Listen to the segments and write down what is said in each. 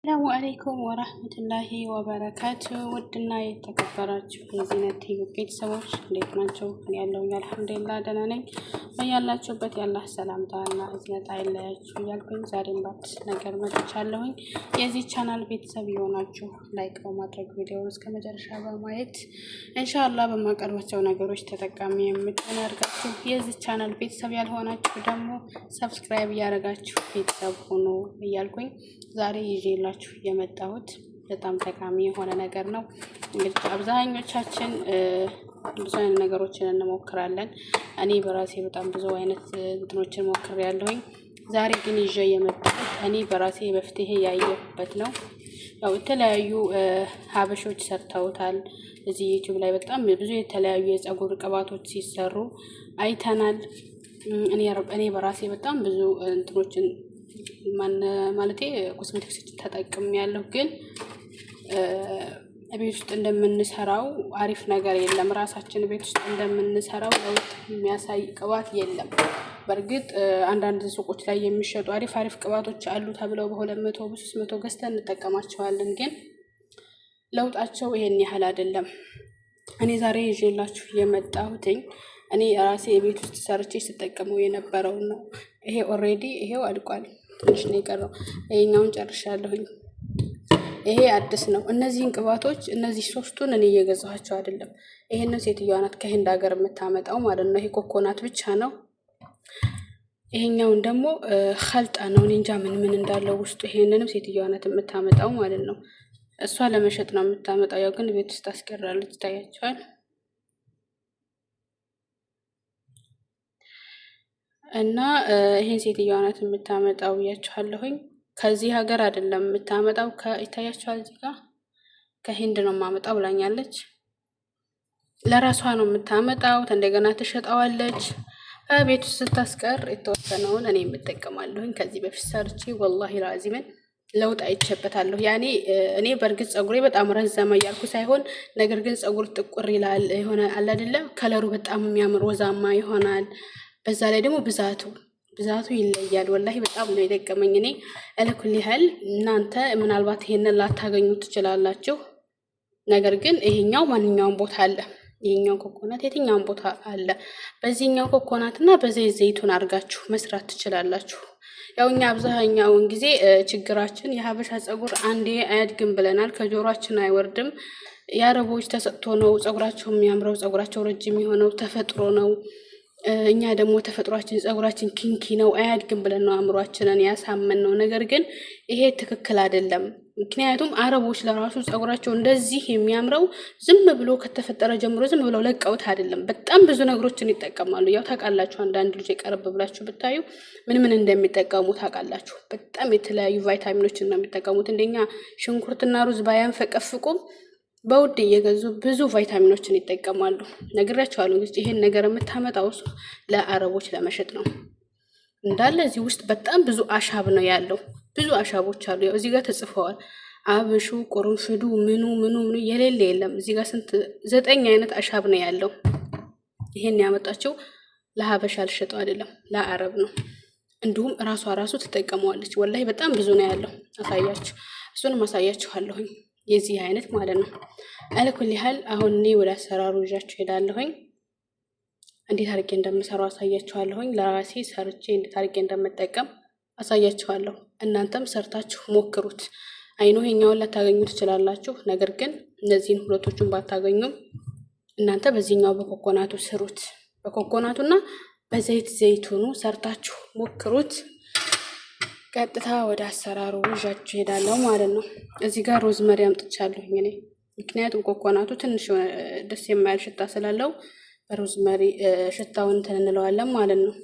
ሰላሙ አለይኩም ወራህመቱላሂ ወበረካቱ። ውድና የተከበራችሁ የዚነት ቤተሰቦች እንዴት ናቸው? እኔ ያለሁኝ አልሐምዱሊላህ ደህና ነኝ። በያላችሁበት ያላህ ሰላምታና እዝነት አይለያችሁ እያልኩኝ ዛሬም በአዲስ ነገር መጥቻለሁኝ። የዚህ ቻናል ቤተሰብ የሆናችሁ ላይክ በማድረግ ቪዲዮውን እስከ መጨረሻ በማየት ኢንሻአላህ በማቀርባቸው ነገሮች ተጠቃሚ የምትሆኑ ያድርጋችሁ። የዚህ ቻናል ቤተሰብ ያልሆናችሁ ደግሞ ሰብስክራይብ እያደረጋችሁ ቤተሰብ ሁኑ እያልኩኝ ዛሬ ይዤላችሁ የመጣሁት በጣም ጠቃሚ የሆነ ነገር ነው። እንግዲህ አብዛኞቻችን ብዙ አይነት ነገሮችን እንሞክራለን። እኔ በራሴ በጣም ብዙ አይነት እንትኖችን ሞክሬያለሁኝ። ዛሬ ግን ይዤ የመጣሁት እኔ በራሴ መፍትሄ ያየሁበት ነው። ያው የተለያዩ ሀበሾች ሰርተውታል። እዚህ ዩቲዩብ ላይ በጣም ብዙ የተለያዩ የፀጉር ቅባቶች ሲሰሩ አይተናል። እኔ በራሴ በጣም ብዙ እንትኖችን ማለቴ ኮስሜቲክስ ተጠቅሜያለሁ። ግን ቤት ውስጥ እንደምንሰራው አሪፍ ነገር የለም። ራሳችን ቤት ውስጥ እንደምንሰራው ለውጥ የሚያሳይ ቅባት የለም። በእርግጥ አንዳንድ ሱቆች ላይ የሚሸጡ አሪፍ ቅባቶች አሉ ተብለው በ200 በ300 ገዝተን እንጠቀማቸዋለን። ግን ለውጣቸው ይሄን ያህል አይደለም። እኔ ዛሬ ይዤላችሁ የመጣሁትኝ እኔ ራሴ ቤት ውስጥ ሰርቼ ስጠቀመው የነበረው ነው። ይሄ ኦሬዲ ይሄው አልቋል። ትንሽ ነው የቀረው። ይሄኛውን ጨርሻለሁኝ። ይሄ አዲስ ነው። እነዚህን ቅባቶች እነዚህ ሶስቱን እኔ እየገዛኋቸው አይደለም። ይሄንን ሴትዮዋ ናት ከህንድ ሀገር የምታመጣው ማለት ነው። ይሄ ኮኮናት ብቻ ነው። ይሄኛውን ደግሞ ኸልጣ ነው። እኔ እንጃ ምን እንዳለው ውስጡ። ይሄንንም ሴትዮዋ ናት የምታመጣው ማለት ነው። እሷ ለመሸጥ ነው የምታመጣው። ያው ግን ቤት ውስጥ አስቀራለች። ታያቸዋል። እና ይሄን ሴትዮዋ ናት የምታመጣው ብያችኋለሁኝ። ከዚህ ሀገር አይደለም የምታመጣው። ይታያችኋል እዚህ ጋር ከህንድ ነው የማመጣው ብላኛለች። ለራሷ ነው የምታመጣው። እንደገና ትሸጣዋለች። ቤት ውስጥ ስታስቀር የተወሰነውን እኔ የምጠቀማለሁኝ። ከዚህ በፊት ሰርቼ ወላሂ ላዚምን ለውጥ አይቼበታለሁ። ያኔ እኔ በእርግጥ ፀጉሬ በጣም ረዘመ እያልኩ ሳይሆን፣ ነገር ግን ፀጉር ጥቁር ይላል የሆነ አለ አይደለ? ከለሩ በጣም የሚያምር ወዛማ ይሆናል። በዛ ላይ ደግሞ ብዛቱ ይለያል። ወላሂ በጣም ነው የጠቀመኝ። እኔ እልኩል ያህል እናንተ ምናልባት ይሄንን ላታገኙ ትችላላችሁ። ነገር ግን ይሄኛው ማንኛውም ቦታ አለ። ይሄኛው ኮኮናት የትኛውም ቦታ አለ። በዚህኛው ኮኮናትና በዘይት ዘይቱን አድርጋችሁ መስራት ትችላላችሁ። ያው እኛ አብዛኛውን ጊዜ ችግራችን የሀበሻ ፀጉር አንዴ አያድግም ብለናል። ከጆሮአችን አይወርድም። የአረቦች ተሰጥቶ ነው ፀጉራቸው የሚያምረው። ፀጉራቸው ረጅም የሆነው ተፈጥሮ ነው። እኛ ደግሞ ተፈጥሯችን ፀጉራችን ኪንኪ ነው አያድግም ብለን ነው አእምሯችንን ያሳመን ነው። ነገር ግን ይሄ ትክክል አይደለም። ምክንያቱም አረቦች ለራሱ ፀጉራቸው እንደዚህ የሚያምረው ዝም ብሎ ከተፈጠረ ጀምሮ ዝም ብለው ለቀውት አይደለም። በጣም ብዙ ነገሮችን ይጠቀማሉ። ያው ታውቃላችሁ፣ አንዳንድ ልጅ የቀረብ ብላችሁ ብታዩ ምን እንደሚጠቀሙ ታውቃላችሁ። በጣም የተለያዩ ቫይታሚኖችን ነው የሚጠቀሙት። እንደኛ ሽንኩርትና ሩዝ ባያንፈቀፍቁም በውድ እየገዙ ብዙ ቫይታሚኖችን ይጠቀማሉ። ነግራቸዋለሁ። እንግዲህ ይሄን ነገር የምታመጣው እሱ ለአረቦች ለመሸጥ ነው። እንዳለ እዚህ ውስጥ በጣም ብዙ አሻብ ነው ያለው። ብዙ አሻቦች አሉ። ያው እዚህ ጋር ተጽፈዋል። አብሹ፣ ቁርንፍዱ፣ ምኑ የሌለ የለም። እዚህ ጋር 9 አይነት አሻብ ነው ያለው። ይሄን ያመጣችው ለሀበሻ ልሸጠው አይደለም፣ ለአረብ ነው። እንዲሁም ራሱ ትጠቀመዋለች። ወላሂ በጣም ብዙ ነው ያለው። እሱንም አሳያችኋለሁኝ። የዚህ አይነት ማለት ነው። አለኩል ያህል አሁን እኔ ወደ አሰራሩ ይዣችሁ ሄዳለሁኝ። እንዴት አድርጌ እንደምሰራው አሳያችኋለሁኝ። ለራሴ ሰርቼ እንዴት አድርጌ እንደምጠቀም አሳያችኋለሁ። እናንተም ሰርታችሁ ሞክሩት። አይኖ ይሄኛውን ላታገኙ ትችላላችሁ። ነገር ግን እነዚህን ሁለቶቹን ባታገኙም እናንተ በዚህኛው በኮኮናቱ ስሩት። በኮኮናቱና በዘይት ዘይቱኑ ሰርታችሁ ሞክሩት። ቀጥታ ወደ አሰራሩ ይዣችሁ ሄዳለሁ ማለት ነው። እዚህ ጋር ሮዝመሪ አምጥቻለሁኝ እኔ። ምክንያቱም ኮኮናቱ ትንሽ ደስ የማይል ሽታ ስላለው በሮዝመሪ ሽታውን እንትን እንለዋለን ማለት ነው።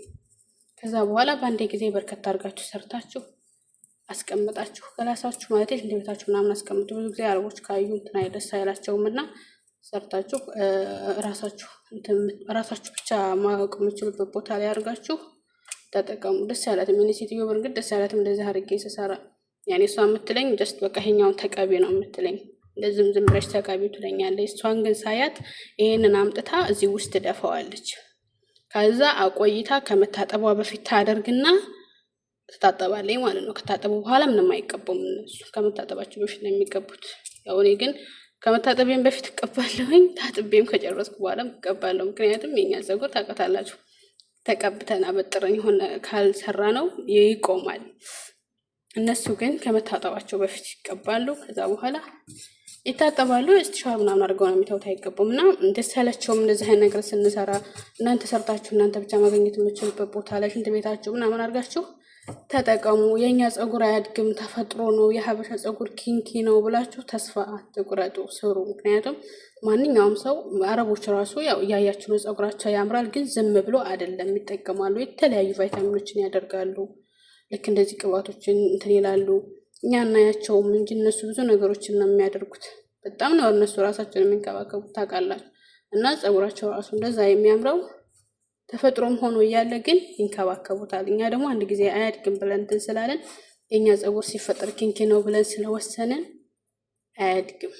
ከዛ በኋላ በአንዴ ጊዜ በርከት አድርጋችሁ ሰርታችሁ አስቀምጣችሁ ከላሳችሁ ማለት እንደ ቤታችሁ ምናምን አስቀምጡ። ብዙ ጊዜ አረቦች ካዩ እንትን ደስ አይላቸውም እና ሰርታችሁ ራሳችሁ ብቻ ማወቅ የምችሉበት ቦታ ላይ አድርጋችሁ ተጠቀሙ። ደስ ያላትም እኔ ሴትዮ በርግጥ ደስ ያላትም እንደዚህ አድርጌ ስሰራ ያኔ እሷ የምትለኝ ጀስት በቃ ይሄኛውን ተቀቢ ነው የምትለኝ። እንደዚህም ዝም ብለሽ ተቀቢ ትለኛለች። እሷን ግን ሳያት ይሄንን አምጥታ እዚህ ውስጥ ደፋዋለች። ከዛ አቆይታ ከመታጠቧ በፊት ታደርግና ትታጠባለች ማለት ነው። ከታጠቡ በኋላ ምንም አይቀቡም እነሱ ከመታጠባቸው በፊት ነው የሚቀቡት። ያው እኔ ግን ከመታጠቤም በፊት እቀባለሁኝ፣ ታጥቤም ከጨረስኩ በኋላም እቀባለሁ። ምክንያቱም የኛ ፀጉር ታውቃታላችሁ ተቀብተን አበጥረን የሆነ ካልሰራ ነው ይቆማል። እነሱ ግን ከመታጠባቸው በፊት ይቀባሉ፣ ከዛ በኋላ ይታጠባሉ። እስቲሻር ምናምን አድርገው ነው የሚተውት፣ አይቀቡም። እና ደስ ያላቸውም እንደዚህ አይነት ነገር ስንሰራ እናንተ ሰርታችሁ እናንተ ብቻ ማግኘት የምችሉበት ቦታ ላይ ሽንት ቤታችሁ ምናምን አድርጋችሁ ተጠቀሙ። የእኛ ፀጉር አያድግም፣ ተፈጥሮ ነው፣ የሀበሻ ፀጉር ኪንኪ ነው ብላችሁ ተስፋ አትቁረጡ፣ ስሩ። ምክንያቱም ማንኛውም ሰው አረቦች ራሱ ያው እያያችሁ ነው፣ ፀጉራቸው ያምራል፣ ግን ዝም ብሎ አይደለም ይጠቀማሉ። የተለያዩ ቫይታሚኖችን ያደርጋሉ፣ ልክ እንደዚህ ቅባቶችን እንትን ይላሉ። እኛ እናያቸውም እንጂ እነሱ ብዙ ነገሮችን ነው የሚያደርጉት። በጣም ነው እነሱ ራሳቸውን የሚንከባከቡት ታውቃላችሁ። እና ፀጉራቸው ራሱ እንደዛ የሚያምረው ተፈጥሮም ሆኖ እያለ ግን ይንከባከቡታል። እኛ ደግሞ አንድ ጊዜ አያድግም ብለን እንትን ስላለን የኛ ፀጉር ሲፈጠር ኪንኪ ነው ብለን ስለወሰንን አያድግም።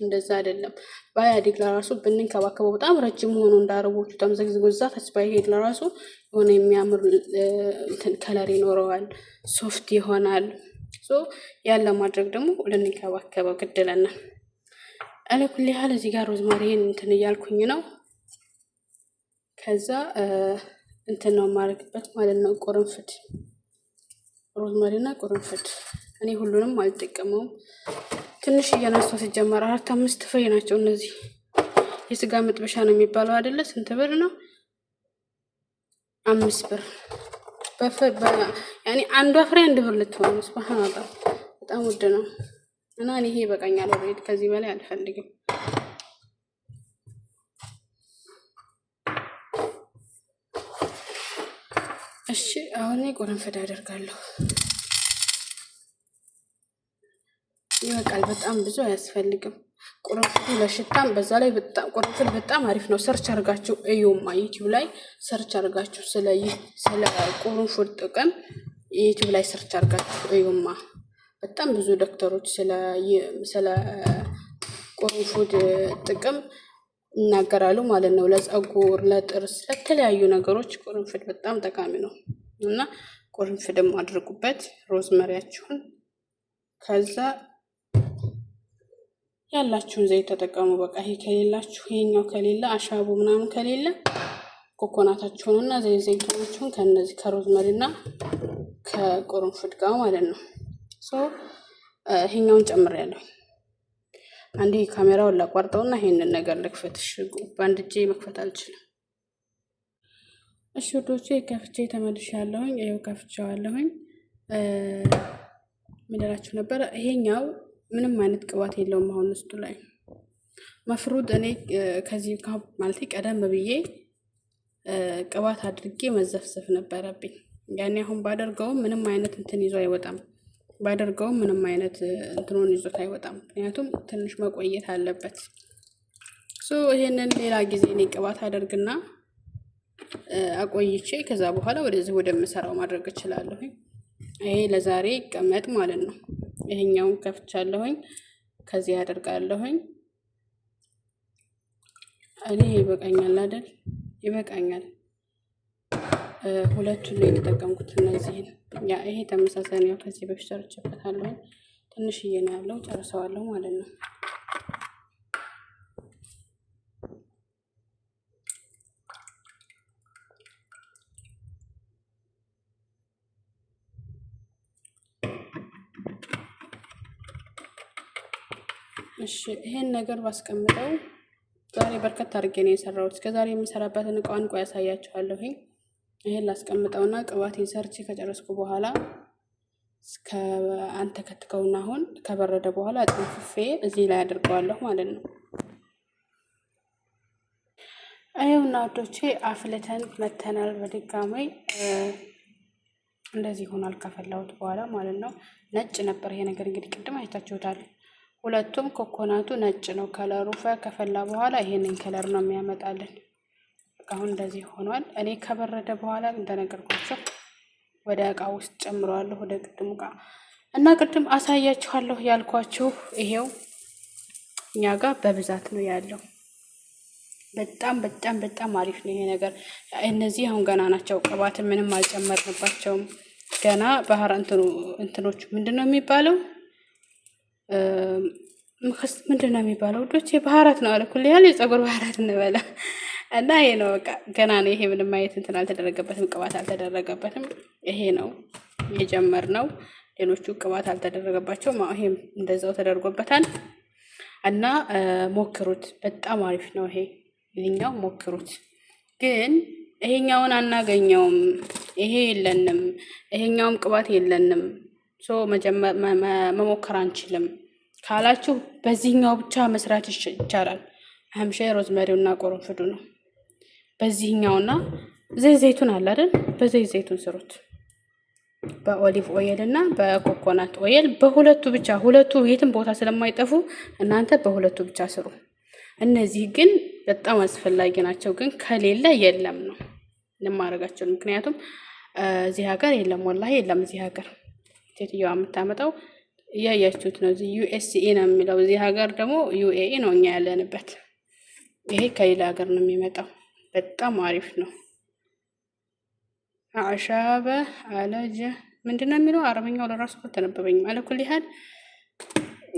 እንደዛ አይደለም። ባያድግ ለራሱ ብንንከባከበው በጣም ረጅም ሆኖ እንዳረቦቹ ተምዘግዝጎ እዛ ታች ባይሄድ ለራሱ የሆነ የሚያምር እንትን ከለር ይኖረዋል፣ ሶፍት ይሆናል። ያለ ማድረግ ደግሞ ልንከባከበው ግድለና አለኩል ያህል እዚህ ጋር ሮዝማሪን እንትን እያልኩኝ ነው። ከዛ እንትን ነው የማደርግበት ማለት ነው፣ ቁርንፍድ፣ ሮዝማሪና ቁርንፍድ። እኔ ሁሉንም አልጠቀመውም፣ ትንሽ እያነሳው ሲጀመር 4-5 ፍሬ ናቸው እነዚህ። የስጋ መጥበሻ ነው የሚባለው አይደለ? ስንት ብር ነው? 5 ብር ያኔ አንዷ ፍሬ 1 ብር ልትሆን ሱብሃንአላህ፣ በጣም ውድ ነው። እና እኔ ይሄ ይበቃኛል፣ ወሬት ከዚህ በላይ አልፈልግም። እሺ አሁን ቁርንፍድ አደርጋለሁ። ይበቃል፣ በጣም ብዙ አያስፈልግም። ቁርንፍድ ለሽታም በዛ ላይ በጣም ቁርንፍድ በጣም አሪፍ ነው። ሰርች አድርጋችሁ እዩማ፣ ዩቲዩብ ላይ ሰርች አድርጋችሁ ስለ ቁርንፍድ ጥቅም ዩቲዩብ ላይ ሰርች አድርጋችሁ እዩማ። በጣም ብዙ ዶክተሮች ስለ ቁርንፍድ ጥቅም ይናገራሉ ማለት ነው። ለፀጉር፣ ለጥርስ፣ ለተለያዩ ነገሮች ቁርንፍድ በጣም ጠቃሚ ነው እና ቁርንፍድም አድርጉበት፣ ሮዝመሪያችሁን። ከዛ ያላችሁን ዘይት ተጠቀሙ። በቃ ይሄ ከሌላችሁ ይሄኛው ከሌለ አሻቡ ምናምን ከሌለ ኮኮናታችሁንና ዘይቱን ከነዚህ ከሮዝመሪና ከቁርንፍድ ጋር ማለት ነው። ይሄኛውን ጨምሬያለሁ። አንዴ ካሜራውን ላቋርጠውና ይሄንን ነገር ልክፈትሽ። በአንድ እጄ መክፈት አልችልም። እሺ ወዶቼ ከፍቼ ተመልሻለሁኝ። ይሄው ከፍቼዋለሁኝ። ምን እላችሁ ነበር? ይሄኛው ምንም አይነት ቅባት የለውም። አሁን ውስጡ ላይ መፍሩድ እኔ ከዚህ ማለት ቀደም ብዬ ቅባት አድርጌ መዘፍዘፍ ነበረብኝ። ያኔ አሁን ባደርገውም ምንም አይነት እንትን ይዞ አይወጣም። ባደርገውም ምንም አይነት እንትኑን ይዞት አይወጣም። ምክንያቱም ትንሽ መቆየት አለበት። ይሄንን ሌላ ጊዜ እኔ ቅባት አደርግና አቆይቼ ከዛ በኋላ ወደዚህ ወደምሰራው ማድረግ እችላለሁ። ይሄ ለዛሬ ይቀመጥ ማለት ነው። ይሄኛውን ከፍቻለሁኝ፣ ከዚህ አደርጋለሁኝ። እኔ ይበቃኛል አይደል? ይበቃኛል። ሁለቱን ላይ የተጠቀምኩት እነዚህን። ይሄ ተመሳሳይ ነው፣ ከዚህ በፊት ሰርቼበታለሁ። ትንሽዬ ነው ያለው፣ ጨርሰዋለሁ ማለት ነው። እሺ ይሄን ነገር ባስቀምጠው ዛሬ በርከት አድርጌ ነው የሰራሁት። እስከዛሬ የምሰራበትን ቋንቋ ያሳያችኋለሁኝ። ይሄን ላስቀምጠውና ቅባቴን ሰርቼ ከጨረስኩ በኋላ እስከ አንተ ከትከውና አሁን ከበረደ በኋላ አጥንፍፌ እዚህ ላይ አድርገዋለሁ ማለት ነው። አይውና ወዶቼ አፍልተን መተናል በድጋሚ እንደዚህ ሆኗል ከፈላሁት በኋላ ማለት ነው። ነጭ ነበር ይሄ ነገር እንግዲህ ቅድም አይታችሁታል። ሁለቱም ኮኮናቱ ነጭ ነው ከለሩ። ከፈላ በኋላ ይሄንን ከለር ነው የሚያመጣልን። አሁን እንደዚህ ሆኗል። እኔ ከበረደ በኋላ እንደነገርኳችሁ ወደ እቃ ውስጥ ጨምረዋለሁ፣ ወደ ቅድሙ እቃ እና ቅድም አሳያችኋለሁ ያልኳችሁ ይሄው እኛ ጋር በብዛት ነው ያለው። በጣም በጣም በጣም አሪፍ ነው ይሄ ነገር። እነዚህ አሁን ገና ናቸው፣ ቅባት ምንም አልጨመርንባቸውም። ገና ባህር እንትኖቹ ምንድነው የሚባለው ምንድነው የሚባለው ውዶቼ? ባህራት ነው አለ ኩል ያህል የፀጉር ባህራት እንበላ እና ይሄ ነው በቃ ገና ነው። ይሄ ምንም ማየት እንትን አልተደረገበትም፣ ቅባት አልተደረገበትም። ይሄ ነው የጀመርነው። ሌሎቹ ቅባት አልተደረገባቸውም። ይሄም እንደዛው ተደርጎበታል እና ሞክሩት። በጣም አሪፍ ነው ይሄ። ይሄኛው ሞክሩት። ግን ይሄኛውን አናገኘውም፣ ይሄ የለንም፣ ይሄኛውም ቅባት የለንም፣ መሞከር አንችልም ካላችሁ በዚህኛው ብቻ መስራት ይቻላል። አህምሻ ሮዝመሪውና ቆረንፍዱ ነው። በዚህኛውና ዘይቱን አለ አይደል? በዘይቱን ስሩት። በኦሊቭ ኦይል እና በኮኮናት ኦይል በሁለቱ ብቻ። ሁለቱ የትም ቦታ ስለማይጠፉ እናንተ በሁለቱ ብቻ ስሩ። እነዚህ ግን በጣም አስፈላጊ ናቸው። ግን ከሌለ የለም ነው ለማረጋቸው። ምክንያቱም እዚህ ሀገር የለም፣ ወላሂ የለም እዚህ ሀገር። ሴትዮዋ የምታመጣው እያያችሁት ነው። እዚህ ዩኤስኤ ነው የሚለው፣ እዚህ ሀገር ደግሞ ዩኤኢ ነው እኛ ያለንበት። ይሄ ከሌላ ሀገር ነው የሚመጣው። በጣም አሪፍ ነው። አሻበ አለጀ ምንድነው የሚለው አረበኛው ለራሱ አልተነበበኝም። አለኩል ያህል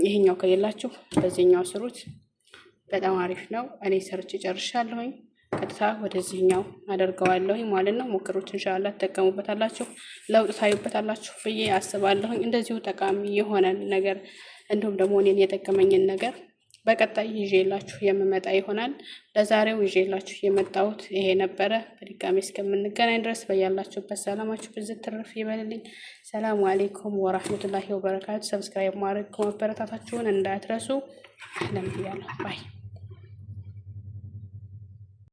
ይሄኛው ከሌላችሁ በዚህኛው ስሩት። በጣም አሪፍ ነው። እኔ ሰርቼ ጨርሻለሁኝ። ቀጥታ ወደዚህኛው አደርገዋለሁኝ ማለት ነው። ሞክሩት፣ ኢንሻአላህ ተጠቀሙበታላችሁ፣ ለውጥ ታዩበታላችሁ ብዬ አስባለሁኝ። እንደዚሁ ጠቃሚ የሆነ ነገር እንዲሁም ደግሞ እኔን የጠቀመኝን ነገር በቀጣይ ይዤላችሁ የምመጣ ይሆናል። ለዛሬው ይዤላችሁ የመጣሁት ይሄ ነበረ። በድጋሚ እስከምንገናኝ ድረስ በያላችሁበት ሰላማችሁ ብዝት ትርፍ ይበልልኝ። ሰላሙ አለይኩም ወራህመቱላሂ ወበረካቱ። ሰብስክራይብ ማድረግ ማበረታታችሁን እንዳትረሱ። አህለን ብያለሁ። ባይ